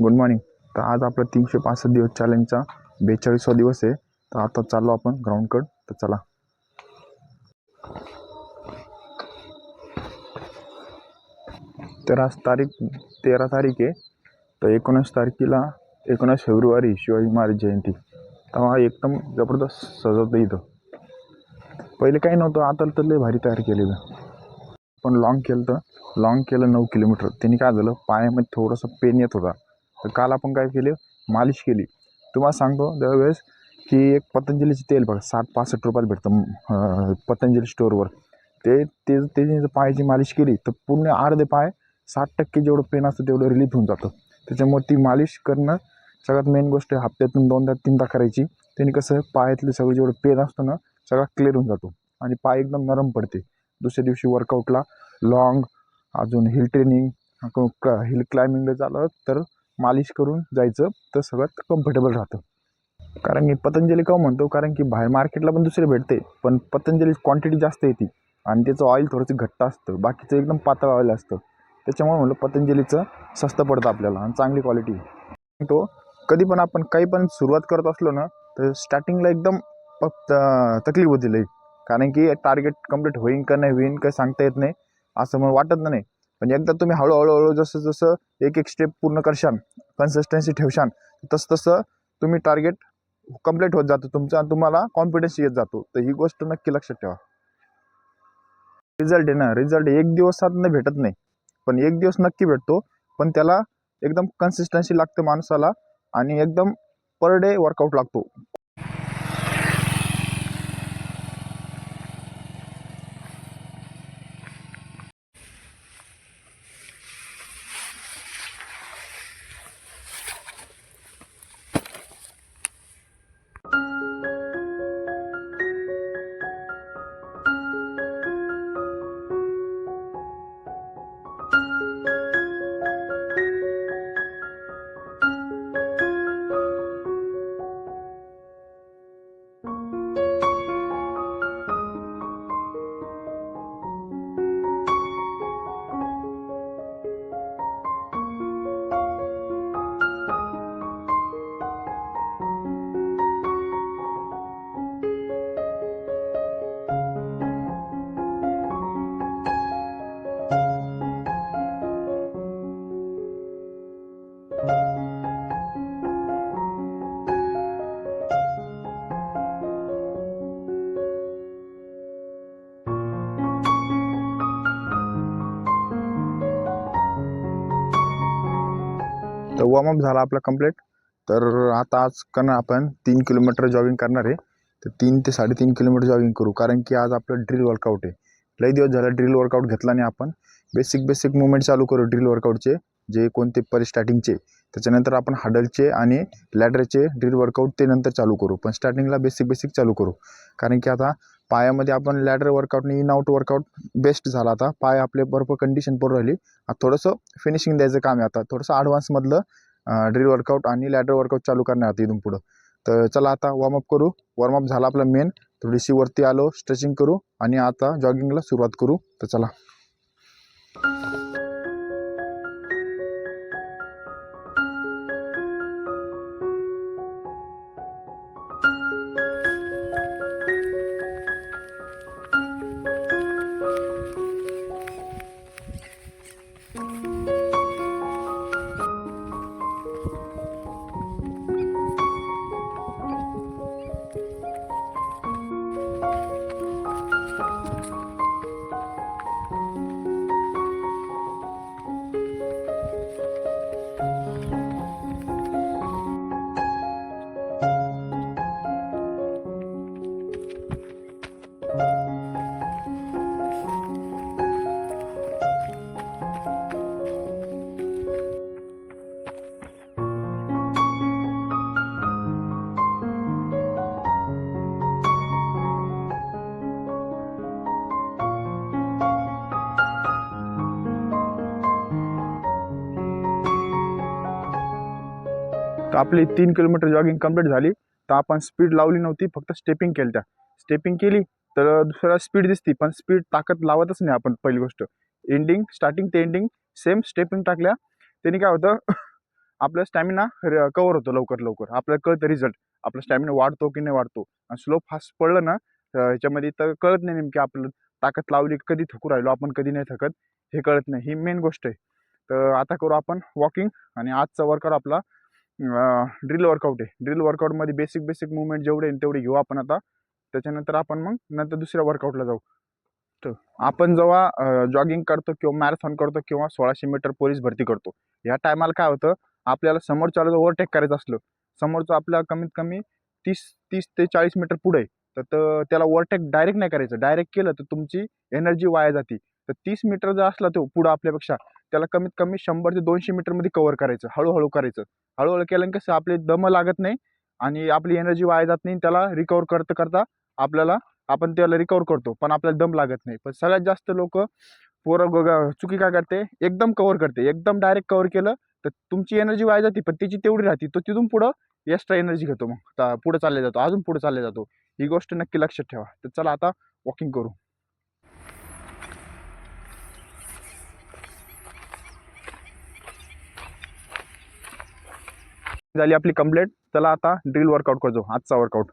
Good morning. तर आज आपला 365 दिवस चॅलेंजचा 42वा दिवस आहे. तर आता चाललो आपण ग्राउंडकडं. तर चला. तर आज तारीख 13 तारीख आहे. तर 19 फेब्रुवारी शिवाजी महाराज जयंती. तेव्हा एकदम जबरदस्त सजवतं इथं. पहिले काही नव्हतं, आता तर लय भारी तयार केलेलं. पण लॉंग केलं 9 किलोमीटर. त्यांनी काय झालं, पायामध्ये थोडंसं पेन येत होता. तर काल आपण काय केले, मालिश केली. तुम्हाला सांगतो त्यावेळेस की एक पतंजलीचे तेल बघा 60-65 रुपयाला भेटतं पतंजली स्टोअरवर. ते पायाची मालिश केली तर पूर्ण अर्धे पाय 60% जेवढं पेन असतं तेवढं रिलीफ होऊन जातं. त्याच्यामुळे ती मालिश करणं सगळ्यात मेन गोष्ट आहे. हप्त्यातून 2-3दा करायची. त्याने कसं पायातलं सगळं जेवढं पेन असतं ना सगळा क्लिअर होऊन जातो आणि पाय एकदम नरम पडते. दुसऱ्या दिवशी वर्कआउटला लॉंग, अजून हिल ट्रेनिंग, हिल क्लाइम्बिंगला झालं तर मालिश करून जायचं तर सगळ्यात कम्फर्टेबल राहतं. कारण की पतंजली का म्हणतो, कारण की बाहेर मार्केटला पण दुसरे भेटते, पण पतंजली क्वांटिटी जास्त येते आणि त्याचं ऑइल थोडंसं घट्ट असतं, बाकीचं एकदम पातळ ऑइल असतं. त्याच्यामुळे म्हणलं पतंजलीचं स्वस्त पडतं आपल्याला आणि चांगली क्वालिटी. तो कधी पण आपण काही पण सुरुवात करत असलो ना तर स्टार्टिंगला एकदम तकलीफ होती लई. कारण की टार्गेट कंप्लीट होईन का नाही होईन काही सांगता येत नाही, असं मग वाटत नाही. पण एकदा तुम्ही हळूहळू जसं जसं एक एक स्टेप पूर्ण करशान, कन्सिस्टन्सी ठेवशान, तसं तसं तुम्ही टार्गेट कंप्लीट होत जातो तुमचा आणि तुम्हाला कॉन्फिडन्स येत जातो. तर ही गोष्ट नक्की लक्षात ठेवा. रिझल्ट आहे ना, रिझल्ट एक दिवसात नाही भेटत नाही, पण एक दिवस नक्की भेटतो. पण त्याला एकदम कन्सिस्टन्सी लागते माणसाला आणि एकदम पर डे वर्कआउट लागतो. तर वॉर्मअप झाला आपला कंप्लीट. तर आता आज करणार आपण 3 किलोमीटर जॉगिंग करणार आहे. तर 3 ते 3.5 किलोमीटर जॉगिंग करू, कारण की आज आपलं ड्रिल वर्कआउट आहे. लई दिवस झाला ड्रिल वर्कआउट घेतला नाही आपण. बेसिक मुवमेंट चालू करू ड्रिल वर्कआउटचे, जे कोणते स्टार्टिंगचे. त्याच्यानंतर आपण हडलचे आणि लॅडरचे ड्रिल वर्कआउट ते नंतर चालू करू, पण स्टार्टिंगला बेसिक चालू करू. कारण की आता पायामध्ये आपण लॅडर वर्कआउटने इन आउट वर्कआउट बेस्ट झाला. आता पाय आपले बरोबर कंडिशन पडून राहिली. आता थोडंसं फिनिशिंग द्यायचं काम आहे. आता थोडंसं ॲडव्हान्समधलं ड्रिल वर्कआउट आणि लॅडर वर्कआउट चालू करणार आता इथून पुढं. तर चला आता वॉर्मअप करू. वॉर्मअप झाला आपला मेन. थोडीशी वरती आलो, स्ट्रेचिंग करू आणि आता जॉगिंगला सुरुवात करू. तर चला. तर आपली 3 किलोमीटर जॉगिंग कंप्लीट झाली. तर आपण स्पीड लावली नव्हती, फक्त स्टेपिंग केली तर दुसऱ्या स्पीड दिसती, पण स्पीड ताकद लावतच नाही आपण. पहिली गोष्ट स्टार्टिंग ते एंडिंग सेम स्टेपिंग टाकल्या. त्याने काय होतं आपला स्टॅमिना कव्हर होतो लवकर लवकर, आपल्याला कळतं रिझल्ट, आपला स्टॅमिना वाढतो की नाही वाढतो. आणि स्लो फास्ट पडलं ना ह्याच्यामध्ये तर कळत नाही नेमकी आपलं ताकद लावली कधी थकू राहिलो आपण कधी नाही थकत हे कळत नाही, ही मेन गोष्ट आहे. तर आता करू आपण वॉकिंग. आणि आजचा वर्कआउट आपला ड्रिल वर्कआउट आहे. ड्रिल वर्कआउटमध्ये बेसिक बेसिक मुवमेंट जेवढे तेवढे घेऊ आपण आता. त्याच्यानंतर आपण मग नंतर दुसऱ्या वर्कआउटला जाऊ. तर आपण जेव्हा जॉगिंग करतो किंवा मॅरेथॉन करतो किंवा 1600 मीटर पोलीस भरती करतो, या टायमाला काय होतं, आपल्याला समोरच्याला जर ओव्हरटेक करायचं असलं, समोरचं आपल्याला कमीत कमी 30 ते 40 मीटर पुढे आहे, तर त्याला ओव्हरटेक डायरेक्ट नाही करायचं. डायरेक्ट केलं तर तुमची एनर्जी वाया जाते. तर 30 मीटर जर असला तो पुढं आपल्यापेक्षा, त्याला कमीत कमी 100 ते 200 मीटरमध्ये कव्हर करायचं, हळूहळू करायचं. हळूहळू केल्यानं कसं आपले दम लागत नाही आणि आपली एनर्जी वाया जात नाही. त्याला रिकवर करता करता आपण त्याला रिकवर करतो, पण आपल्याला दम लागत नाही. पण सगळ्यात जास्त लोक चुकी काय करते, एकदम कव्हर करते, एकदम डायरेक्ट कव्हर केलं तर तुमची एनर्जी वाया जाते, पण त्याची तेवढी राहते. तो तिथून पुढं एक्स्ट्रा एनर्जी घेतो, मग पुढे चालले जातो, अजून पुढे चालले जातो. ही गोष्ट नक्की लक्षात ठेवा. तर चला आता वॉकिंग करू. झाली आपली कंप्लीट. चला आता ड्रिल वर्कआउट करतो, आजचा वर्कआउट.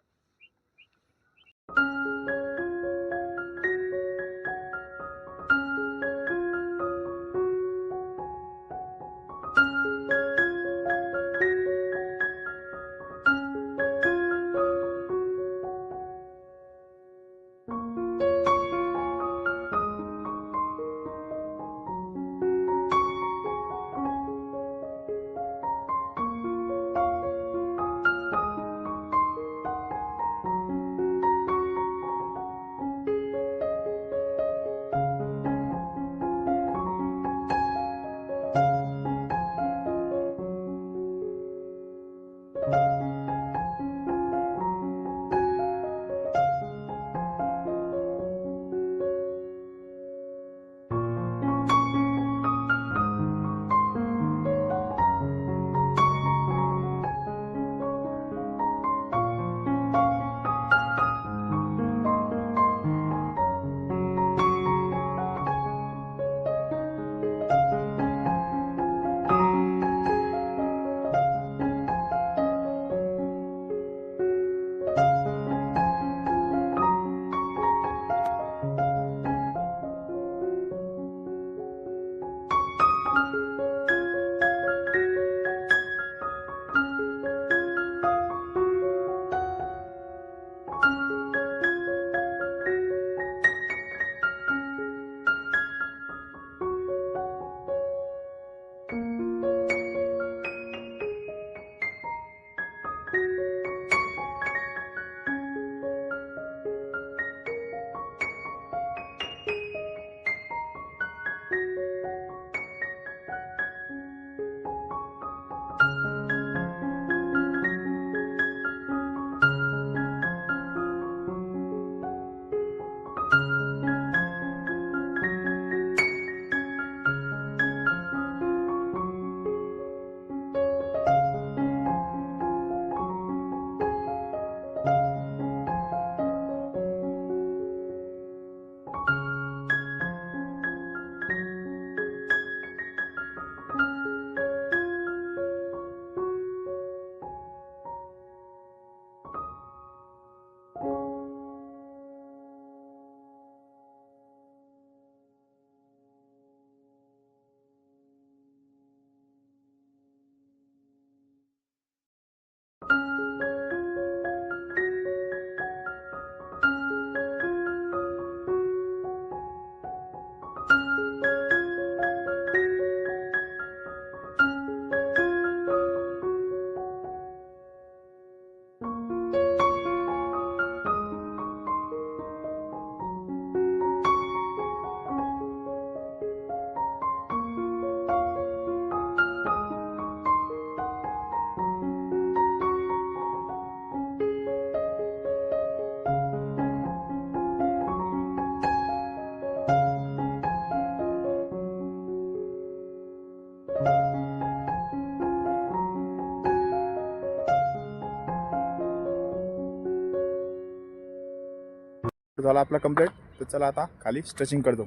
झाला आपला कंप्लीट. तर चला आता खाली स्ट्रेचिंग करतो.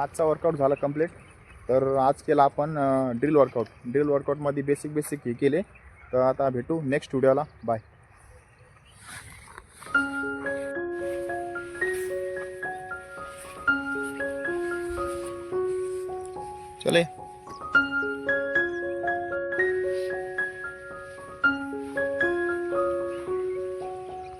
आजचा वर्कआउट झाला कंप्लीट. तर आज केला आपण ड्रिल वर्कआउट. ड्रिल वर्कआउटमध्ये बेसिक हे केले. तर आता भेटू नेक्स्ट व्हिडिओला. बाय. चले.